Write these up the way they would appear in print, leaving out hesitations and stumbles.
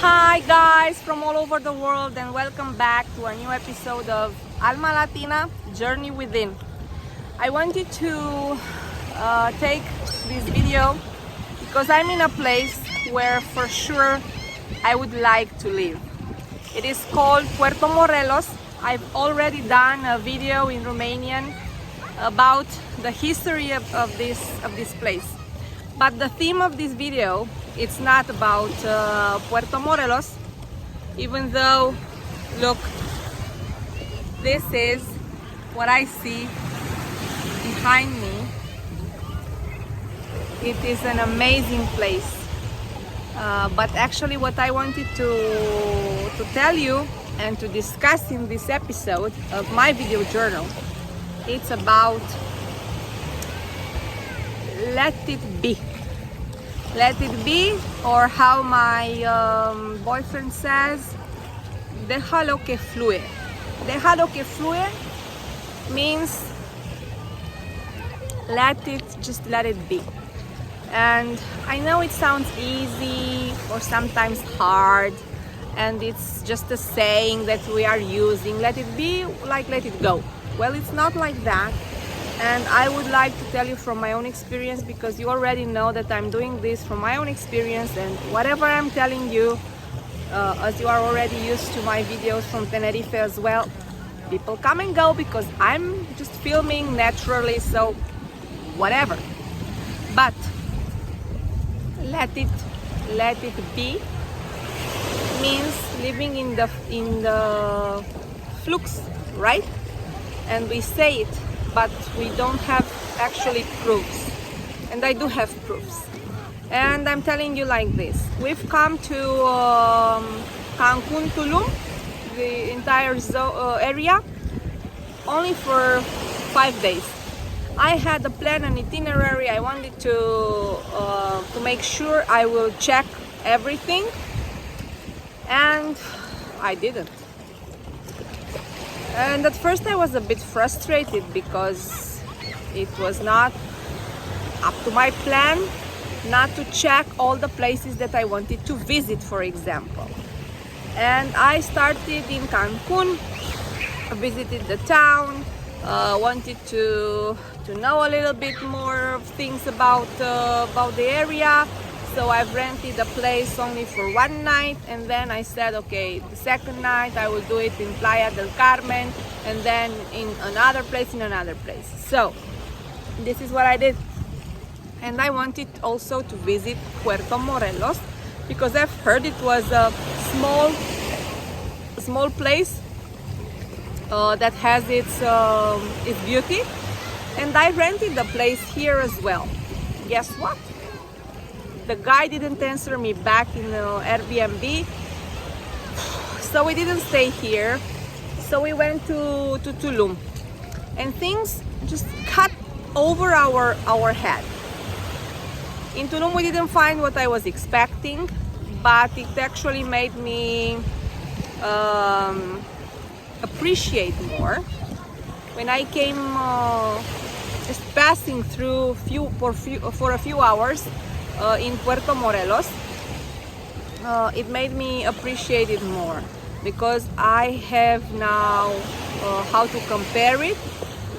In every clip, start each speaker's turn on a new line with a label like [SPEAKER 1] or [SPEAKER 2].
[SPEAKER 1] Hi guys from all over the world, and welcome back to a new episode of Alma Latina Journey Within. I wanted to take this video because I'm in a place where for sure I would like to live. It is called Puerto Morelos. I've already done a video in Romanian about the history of this place. But the theme of this video, it's not about Puerto Morelos, even though, look, this is what I see behind me. It is an amazing place. But actually what I wanted to tell you and to discuss in this episode of my video journal, it's about let it be. Let it be, or how my boyfriend says, déjalo que fluye. Déjalo que fluye means just let it be. And I know it sounds easy or sometimes hard, and it's just a saying that we are using, let it be, like let it go. Well, it's not like that. And I would like to tell you from my own experience, because you already know that I'm doing this from my own experience, and whatever I'm telling you, as you are already used to my videos from Tenerife as well, people come and go because I'm just filming naturally, so whatever. But let it be means living in the flux, right? And we say it, but we don't have actually proofs. And I do have proofs. And I'm telling you like this. We've come to Cancun, Tulum, the entire area, only for 5 days. I had a plan, an itinerary. I wanted to make sure I will check everything, and I didn't. And at first I was a bit frustrated because it was not up to my plan not to check all the places that I wanted to visit, for example. And I started in Cancun, visited the town, wanted to know a little bit more of things about the area. So I've rented a place only for one night, and then I said, okay, the second night I will do it in Playa del Carmen, and then in another place. So this is what I did. And I wanted also to visit Puerto Morelos because I've heard it was a small place that has its beauty, and I rented the place here as well. Guess what? The guy didn't answer me back in the Airbnb, so we didn't stay here. So we went to Tulum, and things just cut over our head. In Tulum we didn't find what I was expecting, but it actually made me appreciate more. When I came just passing through for a few hours in Puerto Morelos, it made me appreciate it more, because I have now how to compare it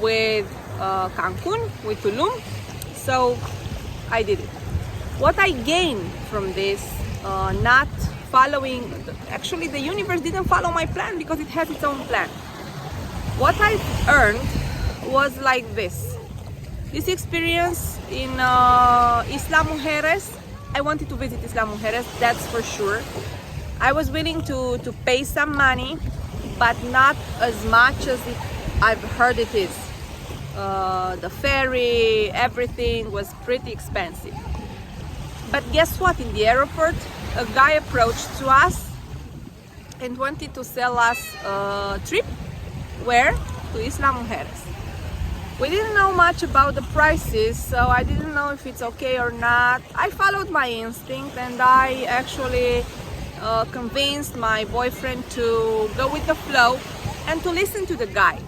[SPEAKER 1] with Cancun, with Tulum. So I did it. What I gained from this, not following, actually the universe didn't follow my plan because it has its own plan. What I earned was like this experience in Isla Mujeres. I wanted to visit Isla Mujeres, that's for sure. I was willing to pay some money, but not as much as I've heard it is. The ferry, everything was pretty expensive. But guess what? In the airport, a guy approached to us and wanted to sell us a trip. Where? To Isla Mujeres. We didn't know much about the prices, so I didn't know if it's okay or not. I followed my instinct, and I actually convinced my boyfriend to go with the flow and to listen to the guy.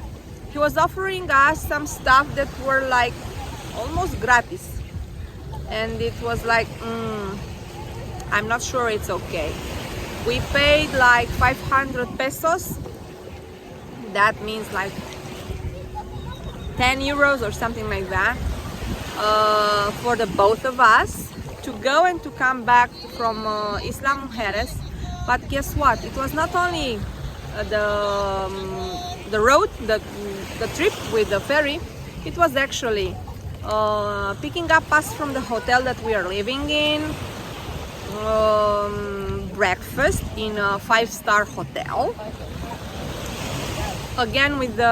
[SPEAKER 1] He was offering us some stuff that were like almost gratis. And it was like, I'm not sure it's okay. We paid like 500 pesos. That means like 10 euros or something like that, for the both of us to go and to come back from Isla Mujeres. But guess what? It was not only the road, the trip with the ferry. It was actually picking up us from the hotel that we are living in, breakfast in a 5-star hotel, again with the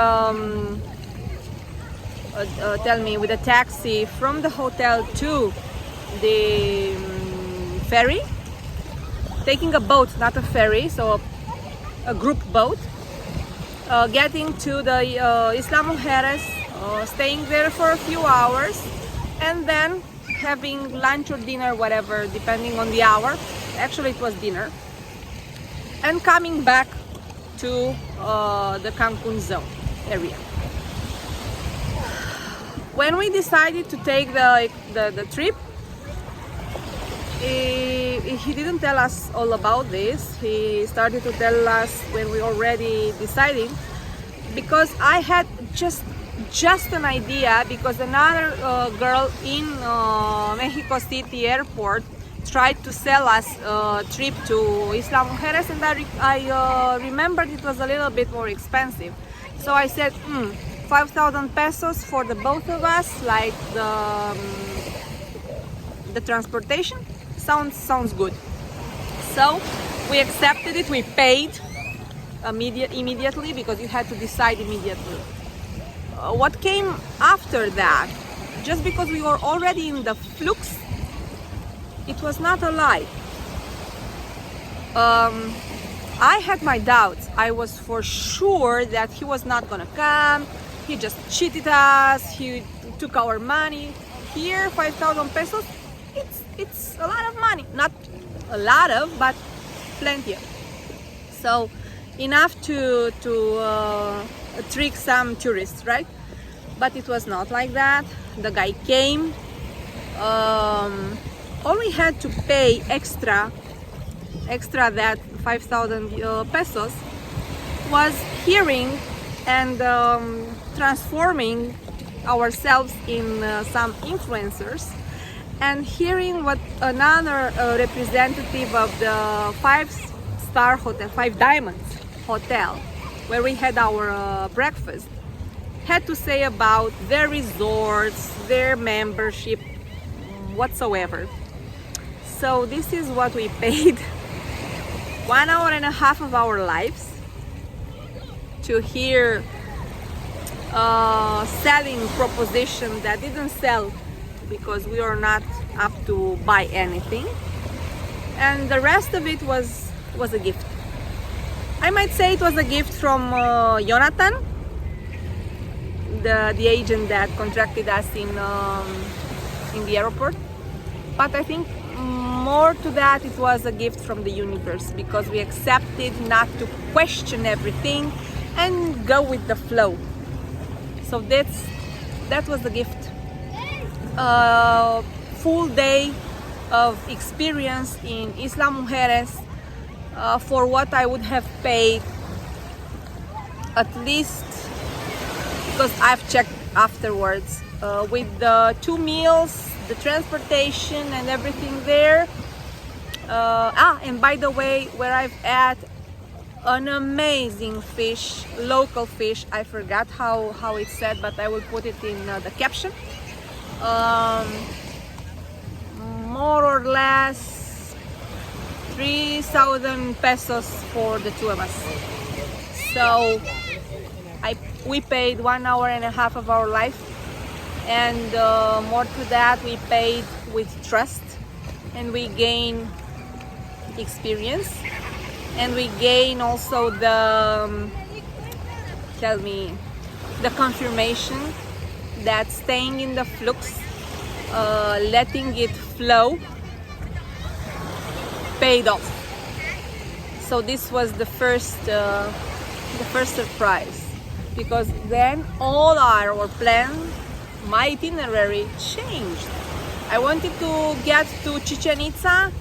[SPEAKER 1] with a taxi from the hotel to the ferry, taking a boat, not a ferry, so a group boat, getting to the Isla Mujeres, staying there for a few hours, and then having lunch or dinner, whatever, depending on the hour. Actually, it was dinner, and coming back to the Cancun zone area. When we decided to take the trip, he didn't tell us all about this. He started to tell us when we already decided, because I had just an idea, because another girl in Mexico City airport tried to sell us a trip to Isla Mujeres, and I remembered it was a little bit more expensive. So I said, 5,000 pesos for the both of us, like the transportation, sounds good. So we accepted it. We paid immediately, because you had to decide immediately. What came after that, just because we were already in the flux, it was not a lie. I had my doubts. I was for sure that he was not gonna come. He just cheated us. He took our money. Here, 5,000 pesos, it's a lot of money. Not a lot of, but plenty of. So enough to trick some tourists, right? But it was not like that. The guy came. All we had to pay extra that 5,000 pesos was hearing and transforming ourselves in some influencers, and hearing what another representative of the 5-star hotel, 5 Diamonds hotel, where we had our breakfast, had to say about their resorts, their membership, whatsoever. So this is what we paid. 1 hour and a half of our lives to hear selling proposition that didn't sell, because we are not up to buy anything, and the rest of it was a gift. I might say it was a gift from Jonathan, the agent that contracted us in the airport. But I think more to that, it was a gift from the universe, because we accepted not to question everything and go with the flow. So that was the gift. Full day of experience in Isla Mujeres, for what I would have paid, at least, because I've checked afterwards, with the 2 meals, the transportation and everything there. And by the way, where I've had an amazing fish, local fish. I forgot how it's said, but I will put it in the caption. More or less 3,000 pesos for the two of us. So we paid 1 hour and a half of our life, and more to that, we paid with trust, and we gain experience, and we gain also the confirmation that staying in the flux, letting it flow, paid off. So this was the first surprise, because then all our plan, my itinerary changed. I wanted to get to Chichen Itza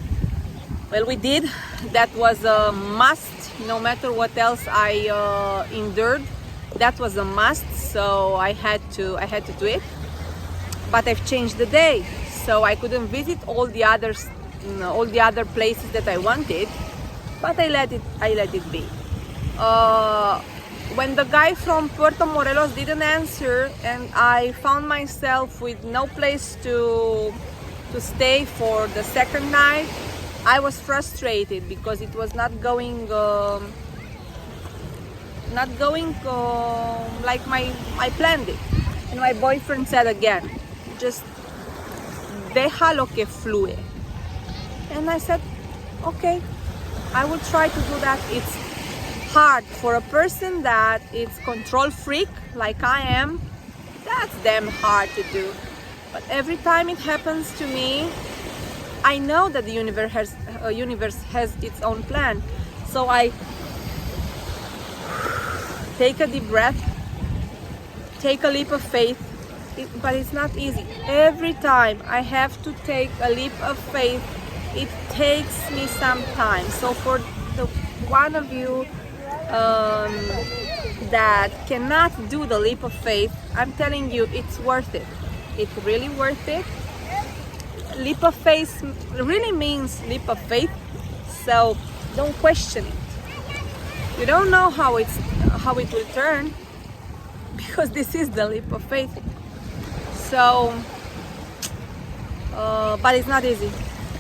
[SPEAKER 1] Well, we did. That was a must. No matter what else I endured, that was a must. So I had to do it. But I've changed the day, so I couldn't visit all the others, all the other places that I wanted. But I let it be. When the guy from Puerto Morelos didn't answer, and I found myself with no place to stay for the second night, I was frustrated because it was not going like I planned it. And my boyfriend said again, just deja lo que flue. And I said, okay, I will try to do that. It's hard for a person that is control freak like I am. That's damn hard to do. But every time it happens to me, I know that the universe has its own plan. So I take a deep breath, take a leap of faith, but it's not easy. Every time I have to take a leap of faith, it takes me some time. So for the one of you that cannot do the leap of faith, I'm telling you, it's worth it. It's really worth it. Leap of faith really means leap of faith, so don't question it. You don't know how it will turn, because this is the leap of faith. So but it's not easy.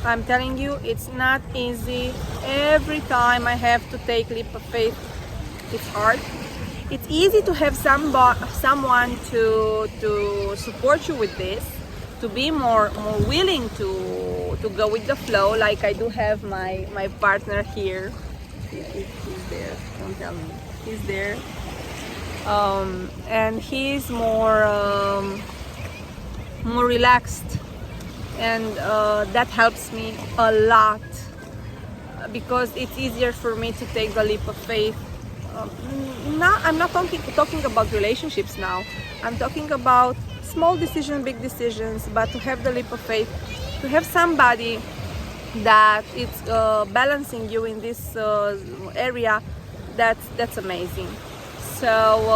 [SPEAKER 1] I'm telling you, it's not easy. Every time I have to take leap of faith, it's hard. It's easy to have someone to support you with this, to be more willing to go with the flow, like I do have my partner here. He's there, don't tell me. He's there. And he's more relaxed, and that helps me a lot, because it's easier for me to take the leap of faith. I'm not talking about relationships now. I'm talking about small decisions, big decisions, but to have the leap of faith, to have somebody that is balancing you in this area, that's amazing. So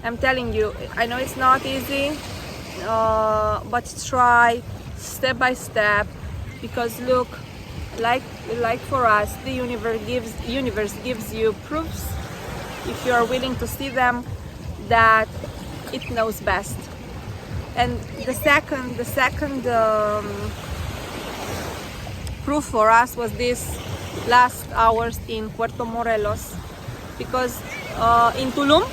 [SPEAKER 1] I'm telling you, I know it's not easy, but try step by step, because look, like for us, the universe gives you proofs, if you are willing to see them, that it knows best. And the second proof for us was this last hours in Puerto Morelos, because in Tulum,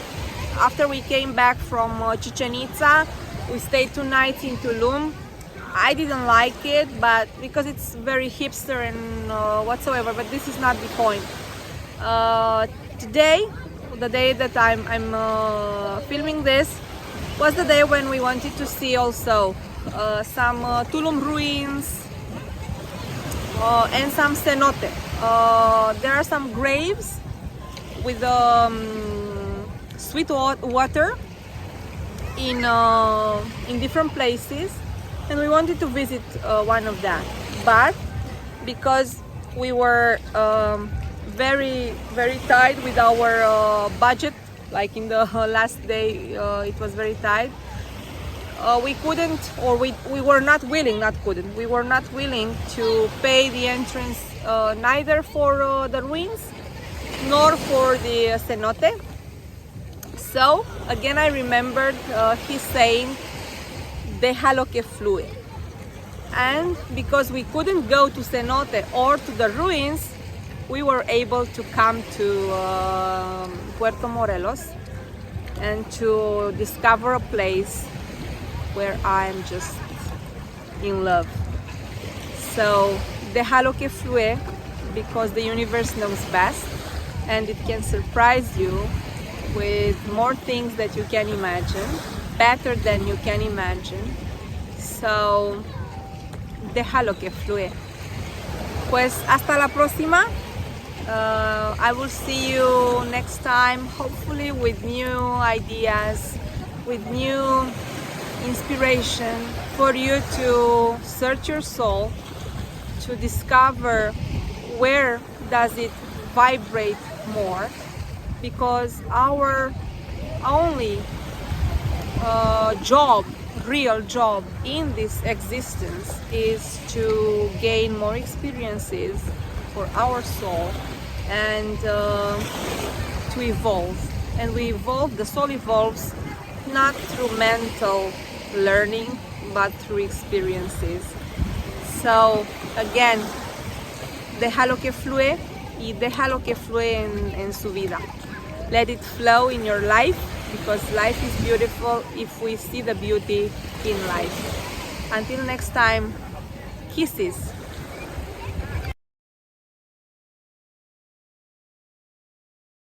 [SPEAKER 1] after we came back from Chichen Itza, we stayed 2 nights in Tulum. I didn't like it, but because it's very hipster and whatsoever, but this is not the point. Today, the day that I'm filming this, was the day when we wanted to see also some Tulum ruins and some cenote. There are some graves with sweet water in different places, and we wanted to visit one of them. But because we were very tight with our budget, like in the last day, it was very tight. We couldn't, or we were not willing, we were not willing to pay the entrance, neither for the ruins nor for the cenote. So again, I remembered he's saying, deja lo que flue. And because we couldn't go to cenote or to the ruins, we were able to come to Puerto Morelos and to discover a place where I'm just in love. So deja lo que flue, because the universe knows best, and it can surprise you with more things that you can imagine, better than you can imagine. So deja lo que flue. Pues hasta la próxima. I will see you next time, hopefully with new ideas, with new inspiration for you to search your soul, to discover where does it vibrate more, because our only real job in this existence is to gain more experiences for our soul and to evolve. And the soul evolves not through mental learning, but through experiences. So again, deja lo que flue y deja lo que flue en su vida. Let it flow in your life, because life is beautiful if we see the beauty in life. Until next time, kisses.